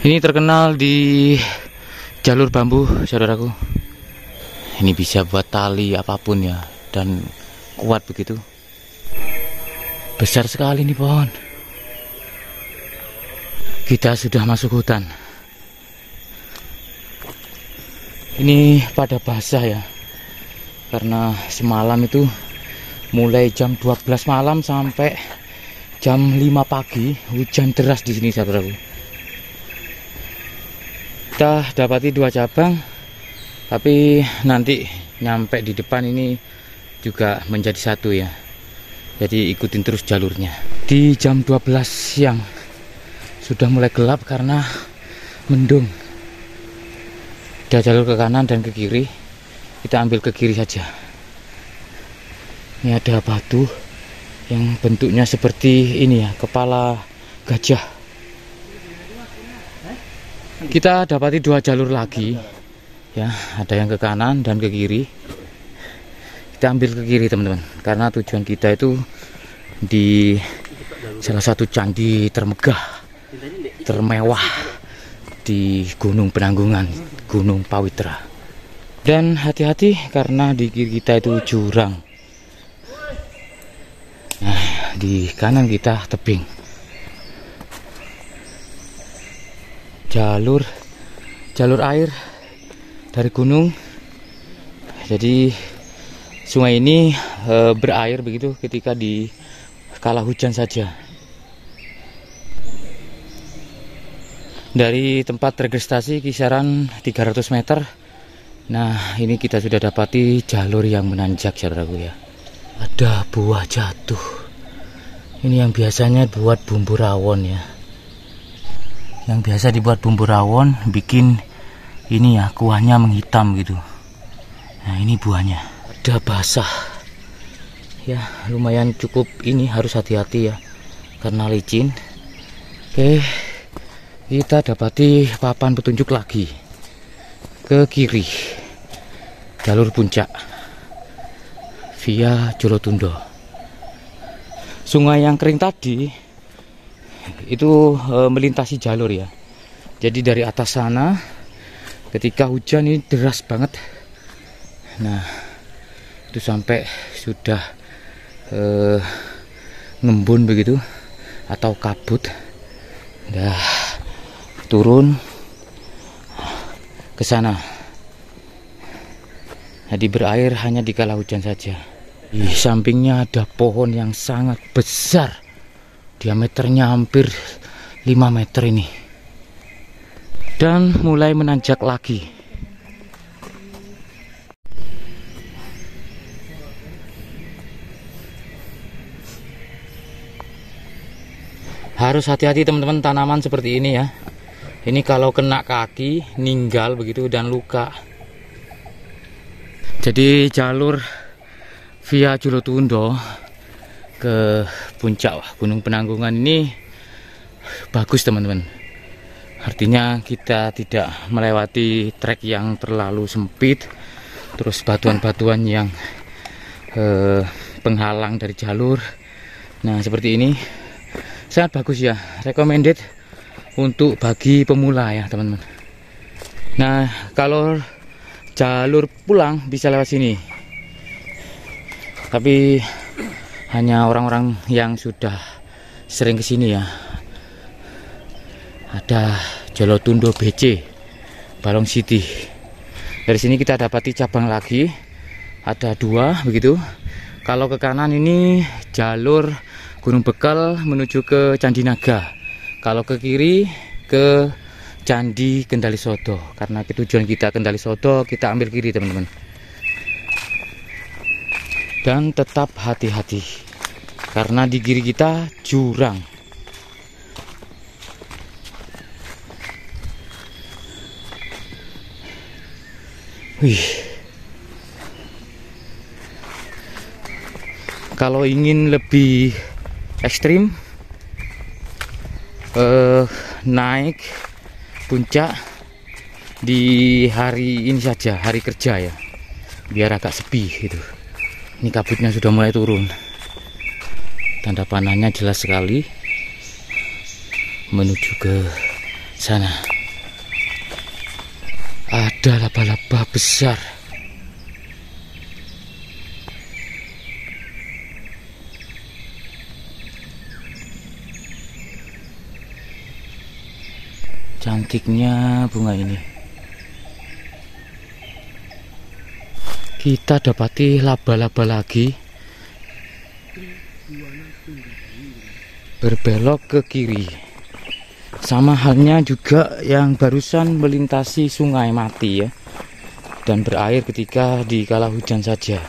Ini terkenal di jalur bambu, saudaraku. Ini bisa buat tali apapun ya, dan kuat begitu. Besar sekali nih pohon. Kita sudah masuk hutan. Ini pada basah ya, karena semalam itu mulai jam 12 malam sampai jam 5 pagi hujan deras di sini, saudaraku. Kita dapati 2 cabang, tapi nanti nyampe di depan ini juga menjadi 1 ya. Jadi ikutin terus jalurnya. Di jam 12 siang sudah mulai gelap karena mendung. Ada jalur ke kanan dan ke kiri. Kita ambil ke kiri saja. Ini ada batu yang bentuknya seperti ini ya, kepala gajah. Kita dapati 2 jalur lagi ya, ada yang ke kanan dan ke kiri. Kita ambil ke kiri, teman-teman, karena tujuan kita itu di salah satu candi termegah, termewah di Gunung Penanggungan, Gunung Pawitra. Dan hati-hati karena di kiri kita itu jurang. Nah, di kanan kita tebing. Jalur air dari gunung. Jadi sungai ini berair begitu ketika di kala hujan saja. Dari tempat registrasi kisaran 300 meter. Nah, ini kita sudah dapati jalur yang menanjak, saudaraku ya. Ada buah jatuh. Ini yang biasanya buat bumbu rawon ya. Yang biasa dibuat bumbu rawon, bikin ini ya, kuahnya menghitam gitu. Nah, ini buahnya. Ada basah ya, lumayan cukup. Ini harus hati-hati ya, karena licin. Oke, kita dapati papan petunjuk lagi ke kiri, jalur puncak via Jolotundo. Sungai yang kering tadi itu melintasi jalur ya. Jadi dari atas sana ketika hujan ini deras banget. Nah, itu sampai sudah ngembun begitu atau kabut. Udah turun ke sana. Jadi berair hanya di kala hujan saja. Di sampingnya ada pohon yang sangat besar. Diameternya hampir 5 meter ini. Dan mulai menanjak lagi. Harus hati-hati, teman-teman, tanaman seperti ini ya. Ini kalau kena kaki, ninggal begitu dan luka. Jadi jalur via Jolotundo ke puncak Gunung Penanggungan ini bagus, teman-teman. Artinya kita tidak melewati trek yang terlalu sempit, terus batuan-batuan yang penghalang dari jalur. Nah, seperti ini sangat bagus ya, recommended untuk bagi pemula ya, teman-teman. Nah, kalau jalur pulang bisa lewat sini, tapi hanya orang-orang yang sudah sering kesini ya. Ada Jolotundo BC, Balong City. Dari sini kita dapati cabang lagi, ada 2 begitu. Kalau ke kanan ini jalur Gunung Bekal menuju ke Candi Naga. Kalau ke kiri ke Candi Kendali Sodo. Karena tujuan kita Kendali Sodo, kita ambil kiri, teman-teman. Dan tetap hati-hati karena di kiri kita jurang. Wih. Kalau ingin lebih ekstrim, naik puncak di hari ini saja, hari kerja ya, biar agak sepi gitu. Ini kabutnya sudah mulai turun. Tanda panahnya jelas sekali menuju ke sana. Ada laba-laba besar. Cantiknya bunga ini. Kita dapati laba-laba lagi berbelok ke kiri. Sama halnya juga yang barusan melintasi sungai mati ya, dan berair ketika di kala hujan saja.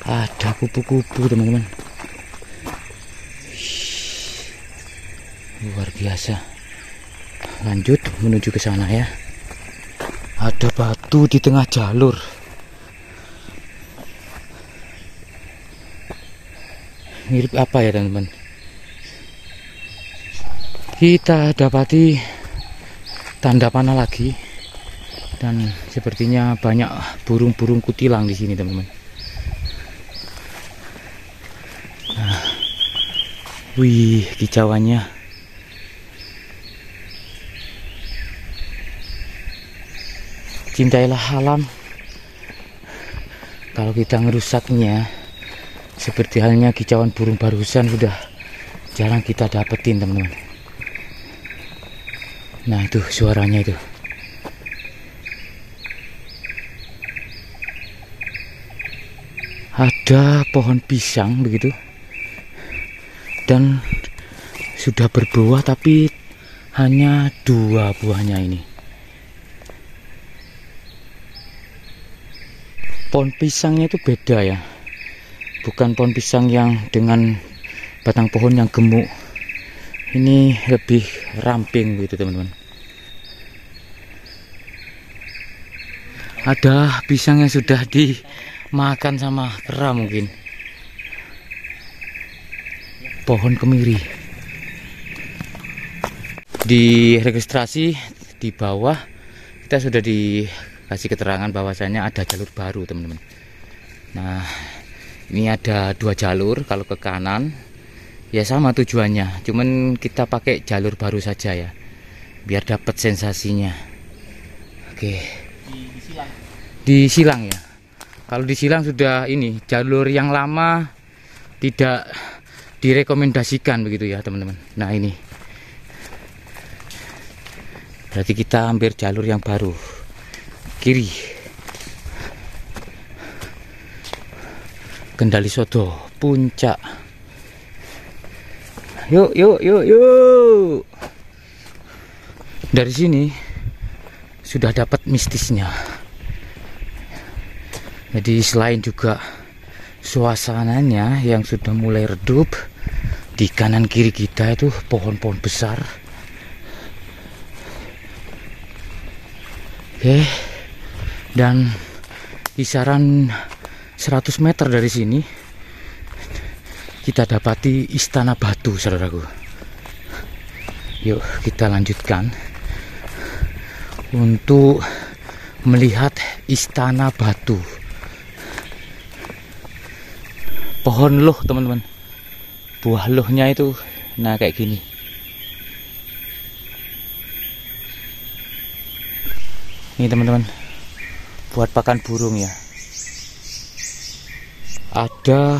Ada kupu-kupu teman-teman. Luar biasa. Lanjut menuju ke sana ya. Ada batu di tengah jalur. Mirip apa ya teman-teman? Kita dapati tanda panah lagi, dan sepertinya banyak burung-burung kutilang di sini teman-teman. Nah, wih, kicauannya. Cintailah alam. Kalau kita ngerusaknya, seperti halnya kicauan burung barusan, sudah jarang kita dapetin teman-teman. Nah itu suaranya itu. Ada pohon pisang begitu, dan sudah berbuah tapi hanya 2 buahnya ini. Pohon pisangnya itu beda ya, bukan pohon pisang yang dengan batang pohon yang gemuk. Ini lebih ramping gitu teman-teman. Ada pisang yang sudah dimakan sama kera mungkin. Pohon kemiri. Di registrasi di bawah kita sudah dikasih keterangan bahwasanya ada jalur baru teman-teman. Nah, ini ada 2 jalur. Kalau ke kanan ya sama tujuannya, cuman kita pakai jalur baru saja ya, biar dapat sensasinya. Oke. Di silang ya. Kalau di silang sudah ini jalur yang lama tidak direkomendasikan begitu ya teman-teman. Nah ini berarti kita ambil jalur yang baru, kiri. Kendali Sodo, puncak. Yuk. Dari sini sudah dapat mistisnya. Jadi selain juga suasananya yang sudah mulai redup, di kanan kiri kita itu pohon-pohon besar. Oke. Dan kisaran 100 meter dari sini kita dapati Istana Batu, saudaraku. Yuk kita lanjutkan untuk melihat Istana Batu. Pohon loh teman-teman, buah lohnya itu nah kayak gini. Ini teman-teman, buat pakan burung ya. Ada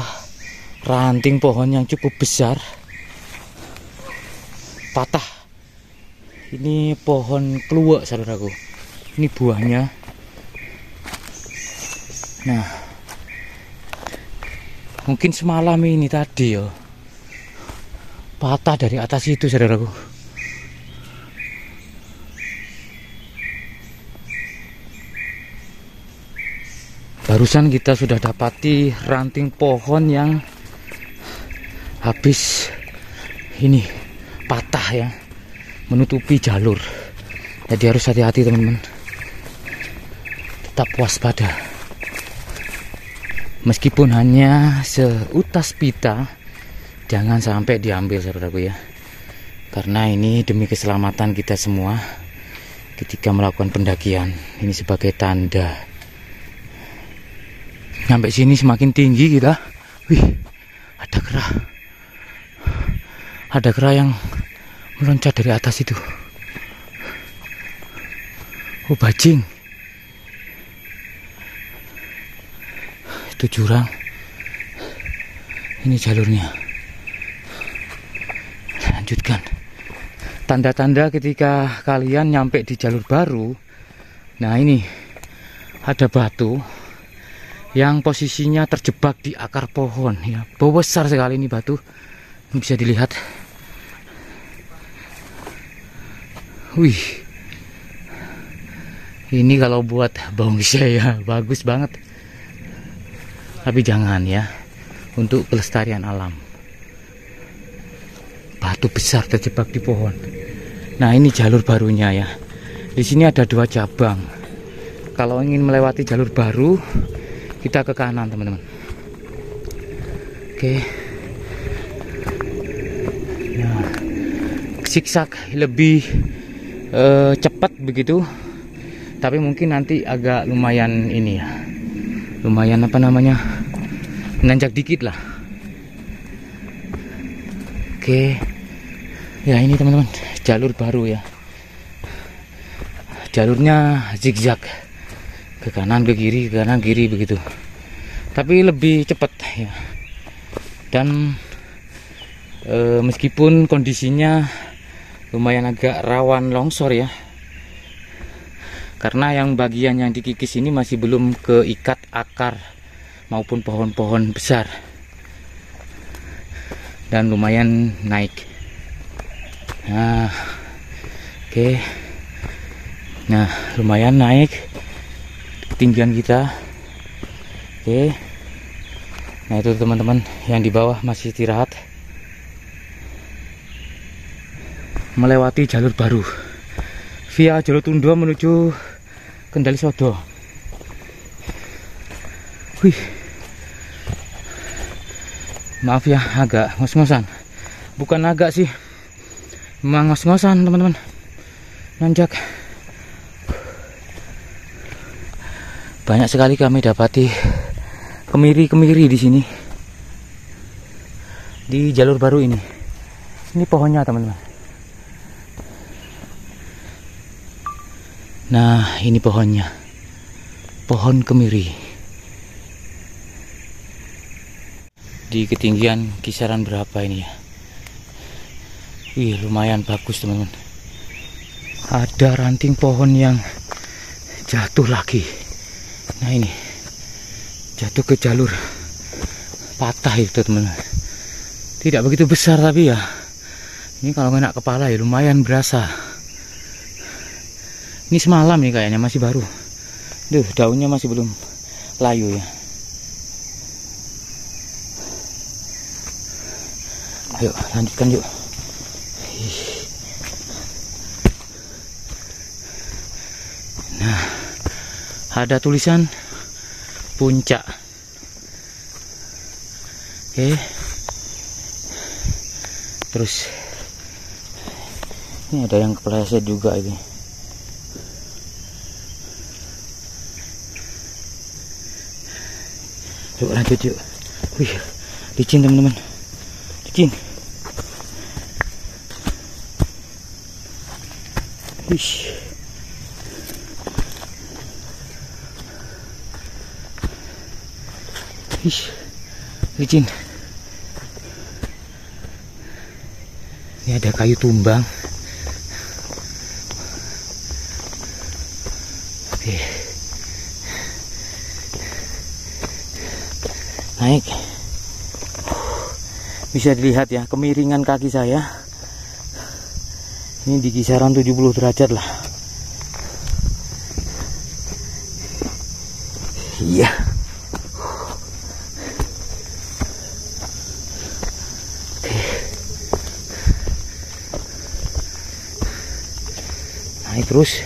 ranting pohon yang cukup besar, patah. Ini pohon keluak, saudaraku. Ini buahnya. Nah, mungkin semalam ini tadi ya, patah dari atas itu, saudaraku. Barusan kita sudah dapati ranting pohon yang habis ini patah ya, menutupi jalur. Jadi harus hati-hati teman-teman, tetap waspada. Meskipun hanya seutas pita, jangan sampai diambil, saudaraku ya, karena ini demi keselamatan kita semua ketika melakukan pendakian. Ini sebagai tanda. Sampai sini semakin tinggi kita. Wih, ada kera. Ada kera yang meloncat dari atas itu. Oh, bajing. Itu jurang. Ini jalurnya. Lanjutkan. Tanda-tanda ketika kalian nyampe di jalur baru. Nah, ini ada batu yang posisinya terjebak di akar pohon ya. Besar sekali ini batu. Ini bisa dilihat. Wih. Ini kalau buat bonsai ya bagus banget. Tapi jangan ya, untuk kelestarian alam. Batu besar terjebak di pohon. Nah, ini jalur barunya ya. Di sini ada 2 cabang. Kalau ingin melewati jalur baru, kita ke kanan, teman-teman. Oke. Nah, zigzag lebih cepat begitu. Tapi mungkin nanti agak lumayan ini ya. Lumayan apa namanya? Menanjak dikit lah. Oke. Ya, ini teman-teman, jalur baru ya. Jalurnya zigzag. Ke kanan, ke kiri, ke kanan, kiri begitu. Tapi lebih cepat ya. Dan meskipun kondisinya lumayan agak rawan longsor ya. Karena yang bagian yang dikikis ini masih belum keikat akar maupun pohon-pohon besar. Dan lumayan naik. Nah, oke. Nah, lumayan naik ketinggian kita. Oke. Nah, itu teman-teman yang di bawah masih istirahat. Melewati jalur baru via Jolotundo menuju Kendali Sodo. Wih. Maaf ya, agak ngos-ngosan. Bukan agak sih, memang ngos-ngosan teman-teman. Nanjak. Banyak sekali kami dapati kemiri-kemiri di sini. Di jalur baru ini. Ini pohonnya, teman-teman. Nah, ini pohonnya. Pohon kemiri. Di ketinggian kisaran berapa ini ya? Wih, lumayan bagus, teman-teman. Ada ranting pohon yang jatuh lagi. Nah, ini jatuh ke jalur patah itu, teman-teman. Tidak begitu besar tapi ya, ini kalau kena kepala ya lumayan berasa. Ini semalam nih kayaknya, masih baru. Duh, daunnya masih belum layu ya. Ayo lanjutkan yuk. Nah, ada tulisan puncak. Oke. Terus ini ada yang kepleset juga ini. Yuk lanjut yuk. Wih, licin teman-teman. Licin. Wih. Wih, licin. Ini ada kayu tumbang. Oke. Naik. Bisa dilihat ya kemiringan kaki saya. Ini di kisaran 70 derajat lah. Iya. Oke. Naik terus.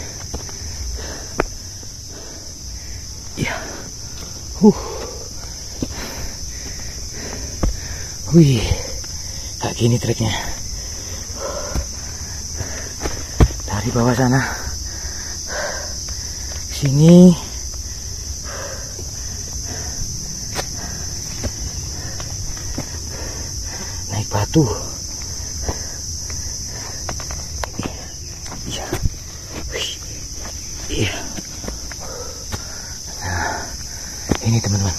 Iya. Wih, kayak gini treknya. Dari bawah sana sini naik batu. Iya. Iya. Nah, ini teman-teman,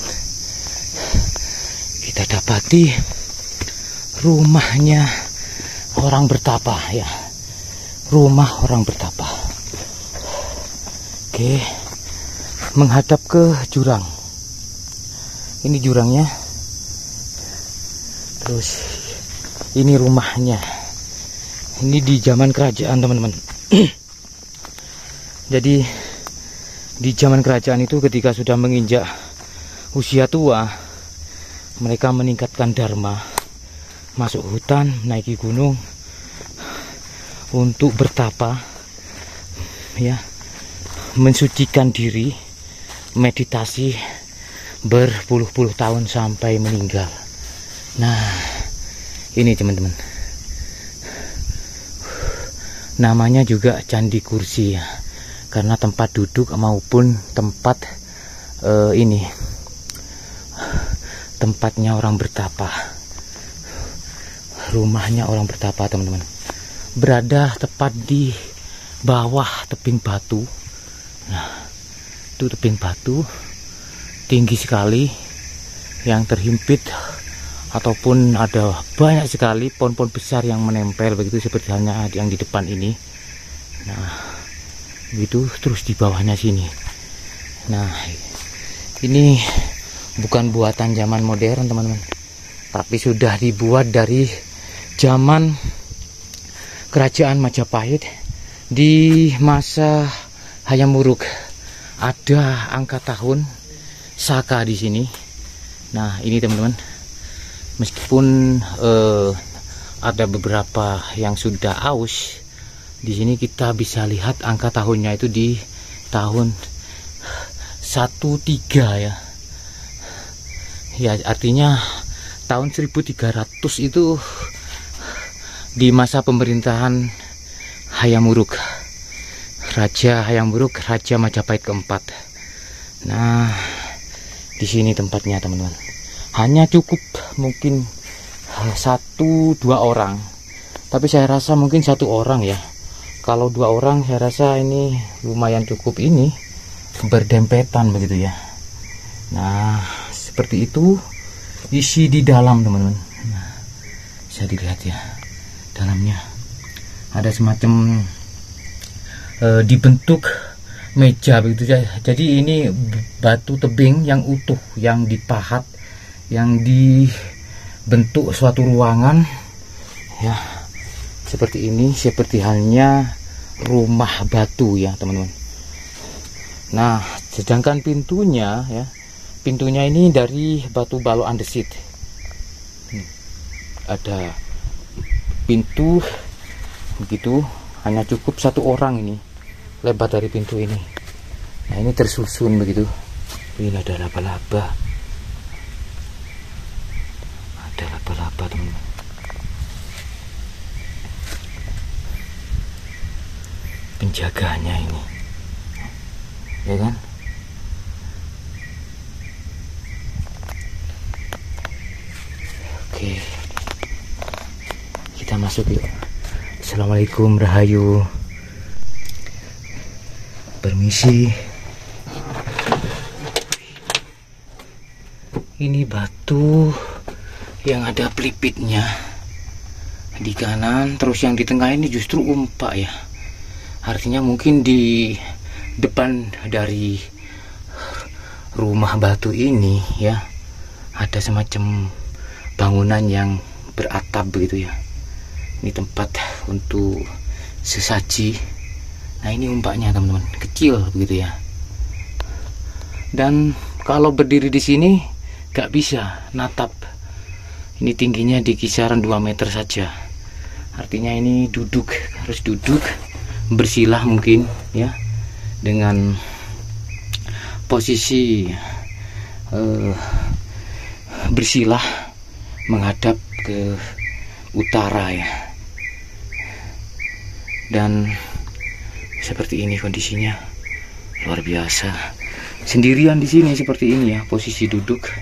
kita dapati rumahnya orang bertapa ya. Rumah orang bertapa. Oke, menghadap ke jurang. Ini jurangnya. Terus ini rumahnya. Ini di zaman kerajaan, teman-teman. Jadi di zaman kerajaan itu ketika sudah menginjak usia tua, mereka meningkatkan dharma, masuk hutan, naiki gunung untuk bertapa ya, mensucikan diri, meditasi berpuluh-puluh tahun sampai meninggal. Nah, ini teman-teman, namanya juga Candi Kursi ya, karena tempat duduk maupun tempat ini tempatnya orang bertapa, rumahnya orang bertapa, teman-teman, berada tepat di bawah tebing batu. Nah, itu tebing batu tinggi sekali yang terhimpit, ataupun ada banyak sekali pohon-pohon besar yang menempel begitu, seperti halnya yang di depan ini. Nah, begitu, terus di bawahnya sini. Nah, ini bukan buatan zaman modern, teman-teman, tapi sudah dibuat dari zaman kerajaan Majapahit di masa Hayam Wuruk. Ada angka tahun Saka di sini. Nah, ini teman-teman, meskipun ada beberapa yang sudah aus, di sini kita bisa lihat angka tahunnya itu di tahun 13 ya. Ya, artinya tahun 1300 itu di masa pemerintahan Hayam Wuruk, Raja Hayam Wuruk, Raja Majapahit keempat. Nah, di sini tempatnya, teman-teman. Hanya cukup mungkin 1-2 orang, tapi saya rasa mungkin 1 orang ya. Kalau 2 orang saya rasa ini lumayan cukup, ini berdempetan begitu ya. Nah, seperti itu isi di dalam, teman-teman. Nah, bisa dilihat ya, dalamnya ada semacam dibentuk meja begitu ya. Jadi ini batu tebing yang utuh, yang dipahat, yang dibentuk suatu ruangan ya, seperti ini, seperti halnya rumah batu ya, teman-teman. Nah, sedangkan pintunya ya, pintunya ini dari batu balok andesit. Ada pintu begitu, hanya cukup 1 orang ini lebar dari pintu ini. Nah, ini tersusun begitu. Ini ada laba-laba, ada laba-laba, teman-teman. Penjaganya ini, ya kan? Oke, kita masuk yuk. Assalamualaikum, rahayu, permisi. Ini batu yang ada pelipitnya di kanan, terus yang di tengah ini justru umpak ya. Artinya mungkin di depan dari rumah batu ini ya, ada semacam bangunan yang beratap begitu ya. Ini tempat untuk sesaji. Nah, ini umpaknya, teman-teman, kecil begitu ya. Dan kalau berdiri di sini gak bisa natap. Ini tingginya di kisaran 2 meter saja. Artinya ini duduk, harus duduk bersilah mungkin ya, dengan posisi bersilah menghadap ke utara ya. Dan seperti ini kondisinya, luar biasa. Sendirian di sini seperti ini ya, posisi duduk.